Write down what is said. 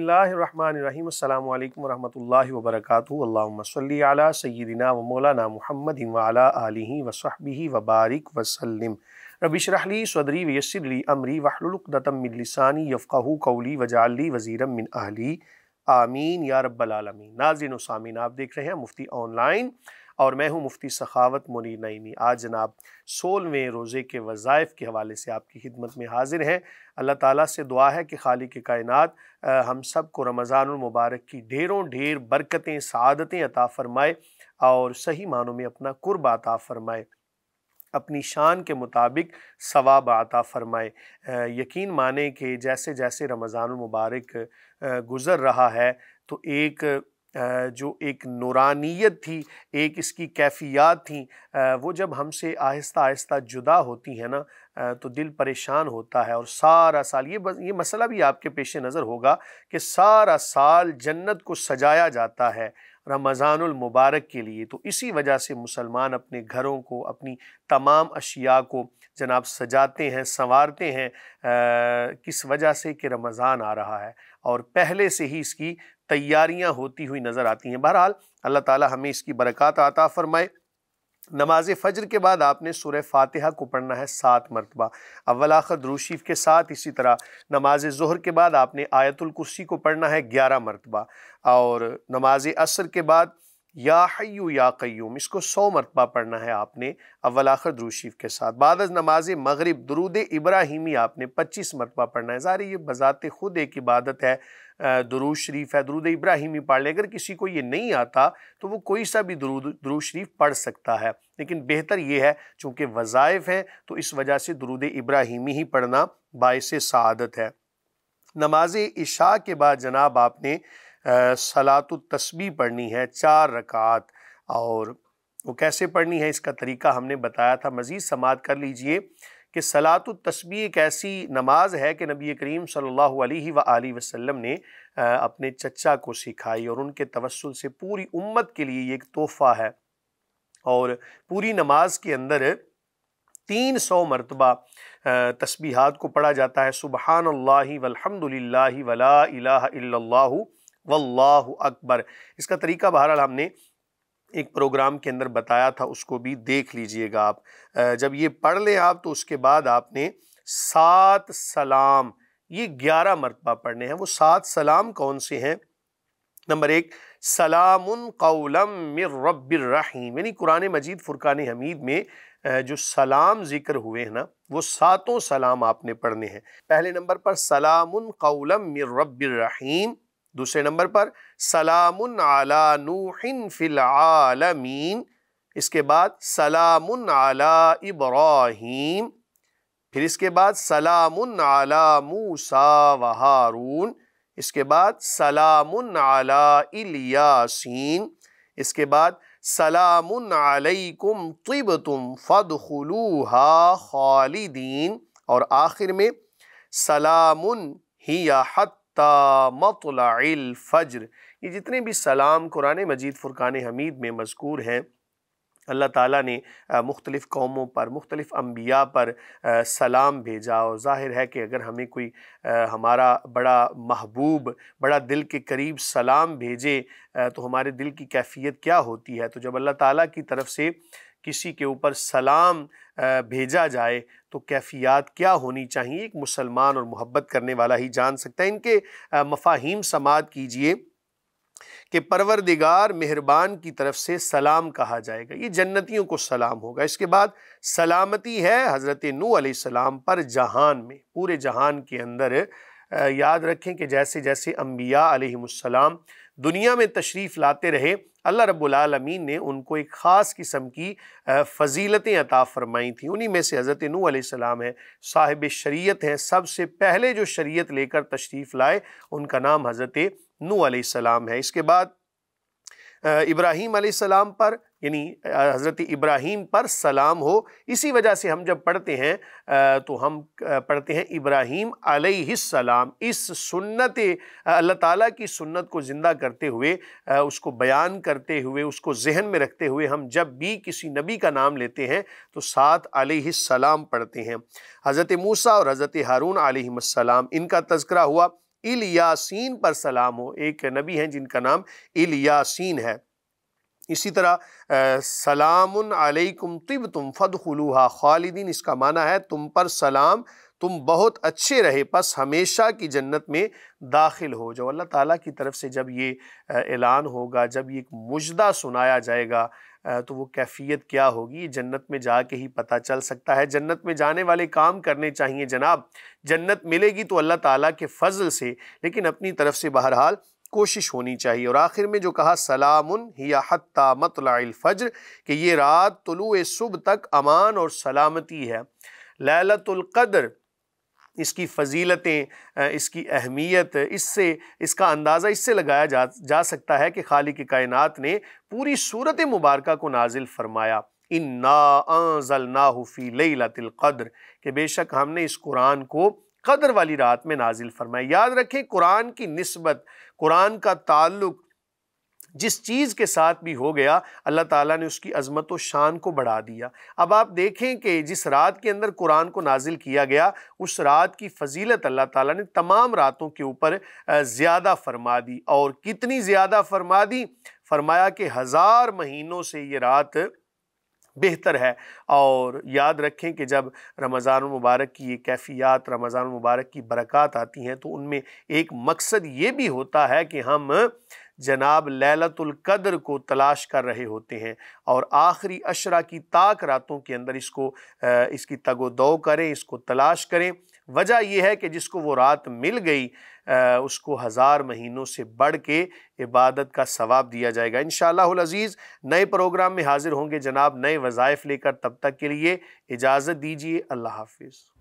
बिस्मिल्लाहिर्रहमानिर्रहीम। अस्सलामु अलैकुम वरहमतुल्लाहि वबरकातुहू। अल्लाहुम्मा सल्ली अला सय्यिदिना व मौलाना मुहम्मदिन व अला आलिहि व सहबिहि व बारिक वसल्लिम। रब्बि इश्रह ली सदरी व यस्सिर ली अमरी वहलुल उक़दतम मिन लिसानी यफ़क़हू क़ौली वजअल ली वज़ीरम मिन अहली आमीन या रब्बल आलमीन। नाज़रीन व सामीन, आप देख रहे हैं मुफ्ती ऑनलाइन और मैं हूँ मुफ्ती सखावत मुनीर नईमी। आज जनाब 16वें रोज़े के वज़ाइफ के हवाले से आपकी खिदमत में हाजिर हैं। अल्लाह ताला से दुआ है कि खालिक कायनात हम सब को रमज़ानुल मुबारक की ढेरों ढेर बरकतें, सआदतें अता फ़रमाए और सही मानों में अपना कुर्ब अता फ़रमाए, अपनी शान के मुताबिक सवाब अता फ़रमाए। यकीन माने कि जैसे जैसे रमज़ानुल मुबारक गुज़र रहा है तो जो एक नूरानियत थी, एक इसकी कैफ़ियत थी, वो जब हमसे आहिस्ता आहिस्ता जुदा होती है ना तो दिल परेशान होता है। और सारा साल ये मसला भी आपके पेश नज़र होगा कि सारा साल जन्नत को सजाया जाता है रमज़ानुल मुबारक के लिए। तो इसी वजह से मुसलमान अपने घरों को, अपनी तमाम अशिया को जनाब सजाते हैं, संवारते हैं। किस वजह से कि रमज़ान आ रहा है और पहले से ही इसकी तैयारियां होती हुई नज़र आती हैं। बहरहाल अल्लाह ताला हमें इसकी बरकत अता फ़रमाए। नमाज फ़ज्र के बाद आपने सूरह फ़ातिहा को पढ़ना है 7 मरतबा, अव्वल आखिर दुरूद शरीफ के साथ। इसी तरह नमाज ज़ुहर के बाद आपने आयतुल कुर्सी को पढ़ना है 11 मरतबा और नमाज असर के बाद या हय्यु या क़य्यूम इसको 100 मरतबा पढ़ना है आपने अव्वल आखिर दुरूद शरीफ के साथ। बाद नमाज मगरिब दुरूद इब्राहिमी आपने 25 मरतबा पढ़ना है। ज़ाहिर ये बज़ाते खुद एक इबादत है, दुरूद शरीफ है, दुरूद इब्राहिमी पढ़ ले। अगर किसी को ये नहीं आता तो वो कोई सा भी दुरूद शरीफ पढ़ सकता है, लेकिन बेहतर ये है चूँकि वज़ाइफ हैं तो इस वजह से दुरूद इब्राहिमी ही पढ़ना बाइसे सआदत है। नमाज इशा के बाद जनाब आपने सलातुत तस्बीह पढ़नी है 4 रकात, और वो कैसे पढ़नी है इसका तरीका हमने बताया था। मज़ीद समाअत कर लीजिए कि सलातुत तस्बीह एक ऐसी नमाज है कि नबी करीम सल्लल्लाहु अलैहि व आलिहि वसल्लम ने अपने चचा को सिखाई और उनके तवस्सुल से पूरी उम्मत के लिए ये एक तोहफ़ा है। और पूरी नमाज के अंदर 300 मरतबा तस्बीहात को पढ़ा जाता है। सुबहानल्लाहि वल्हम्दुलिल्लाहि वला इलाहा इल्लल्लाहु वल्लाहु अकबर। इसका तरीका बहरहाल हमने एक प्रोग्राम के अंदर बताया था, उसको भी देख लीजिएगा आप। जब ये पढ़ लें आप तो उसके बाद आपने 7 सलाम ये 11 मरतबा पढ़ने हैं। वो 7 सलाम कौन से हैं? नंबर 1 सलामुन क़ौलम मिर रब्बिर रहीम, यानी कुरान मजीद फुरकान हमीद में जो सलाम जिक्र हुए हैं ना वो 7 सलाम आपने पढ़ने हैं। पहले नंबर पर सलामुन क़ौलम मिर रब्बिर रहीम, दूसरे नंबर पर सलामुन अला नूहिन फिल आलमीन, इसके बाद सलामुन अला इब्राहीम, फिर इसके बाद सलामुन अला मूसा व हारून, इसके बाद सलामुन अला इलियासीन, इसके बाद सलामुन अलैकुम तिबतुम फदखुलूहा खालिदीन, और आखिर में सलामुन हिया मतलइल फज्र। ये जितने भी सलाम कुरान मजीद फुरकान हमीद में मज़कूर हैं, अल्लाह ताला ने मुख्तलिफ़ कौमों पर, मुख्तलिफ़ अम्बिया पर सलाम भेजा। और ज़ाहिर है कि अगर हमें कोई हमारा बड़ा महबूब, बड़ा दिल के करीब सलाम भेजे तो हमारे दिल की कैफ़ियत क्या होती है। तो जब अल्लाह ताला की तरफ से किसी के ऊपर सलाम भेजा जाए तो कैफ़ियत क्या होनी चाहिए, एक मुसलमान और मोहब्बत करने वाला ही जान सकता है। इनके मफ़ाहीम समाअत कीजिए कि परवरदिगार मेहरबान की तरफ से सलाम कहा जाएगा, ये जन्नतियों को सलाम होगा। इसके बाद सलामती है हज़रत नूह अलैहिस्सलाम पर जहान में, पूरे जहान के अंदर। याद रखें कि जैसे जैसे अम्बिया अलैहिमुस्सलाम दुनिया में तशरीफ़ लाते रहे, अल्लाह रब्बुल आलमीन ने उनको एक ख़ास किस्म की फ़जीलतें अता फ़रमाई थी। उन्हीं में से हज़रत नूह अलैहिस्सलाम है, साहिब शरीयत हैं। सबसे पहले जो शरीयत लेकर तशरीफ़ लाए उनका नाम हज़रत नूह अलैहिस्सलाम है। इसके बाद इब्राहीम अलैहिस्सलाम पर, यानी हज़रत इब्राहीम पर सलाम हो। इसी वजह से हम जब पढ़ते हैं तो हम पढ़ते हैं इब्राहीम अलैहिस्सलाम। इस सुन्नत अल्लाह ताला की सुन्नत को ज़िंदा करते हुए, उसको बयान करते हुए, उसको जहन में रखते हुए हम जब भी किसी नबी का नाम लेते हैं तो साथ अलैहिस्सलाम पढ़ते हैं। हज़रत मूसा और हज़रत हारून अलैहिस्सलाम इनका तज़किरा हुआ। الیاسین پر سلام ہو۔ ایک نبی ہیں جن کا نام الیاسین ہے۔ اسی طرح سلام علیکم طبتم فادخلوها خالدین، اس کا معنی ہے تم پر سلام، تم بہت اچھے رہے پس ہمیشہ کی جنت میں داخل ہو جاؤ۔ اللہ تعالیٰ کی طرف سے جب یہ اعلان ہوگا، جب یہ ایک مژدہ سنایا جائے گا تو وہ کیفیت کیا ہوگی، جنت میں جا کے ہی پتہ چل سکتا ہے۔ جنت میں جانے والے کام کرنے چاہیے جناب، جنت ملے گی تو اللہ تعالیٰ کے فضل سے، لیکن اپنی طرف سے بہرحال کوشش ہونی چاہیے۔ اور آخر میں جو کہا سلام ہی حتی مطلع الفجر، کہ یہ رات طلوع صبح تک امان اور سلامتی ہے۔ لیلۃ القدر، اس کی فضیلتیں، اس کی اہمیت، اس کا اندازہ اس سے لگایا جا سکتا ہے کہ خالق کائنات نے پوری سورت مبارکہ کو نازل فرمایا، انا انزلناہ فی لیلۃ القدر، کہ بے شک ہم نے اس قرآن کو قدر والی رات میں نازل فرمایا۔ یاد رکھیں قرآن کی نسبت، قرآن کا تعلق جس چیز کے ساتھ بھی ہو گیا، اللہ تعالیٰ نے اس کی عظمت و شان کو بڑھا دیا۔ اب آپ دیکھیں کہ جس رات کے اندر قرآن کو نازل کیا گیا، اس رات کی فضیلت اللہ تعالیٰ نے تمام راتوں کے اوپر زیادہ فرما دی۔ اور کتنی زیادہ فرما دی؟ فرمایا کہ 1000 مہینوں سے یہ رات بہتر ہے۔ اور یاد رکھیں کہ جب رمضان المبارک کی یہ کیفیات، رمضان المبارک کی برکات آتی ہیں تو ان میں ایک مقصد یہ بھی ہوتا ہے کہ ہم جناب لیلۃ القدر کو تلاش کر رہے ہوتے ہیں، اور آخری عشرہ کی طاق راتوں کے اندر اس کی تگ و دو کریں، اس کو تلاش کریں۔ وجہ یہ ہے کہ جس کو وہ رات مل گئی اس کو 1000 مہینوں سے بڑھ کے عبادت کا ثواب دیا جائے گا۔ انشاءاللہ العزیز نئے پروگرام میں حاضر ہوں گے جناب، نئے وظائف لے کر، تب تک کے لیے اجازت دیجیے، اللہ حافظ۔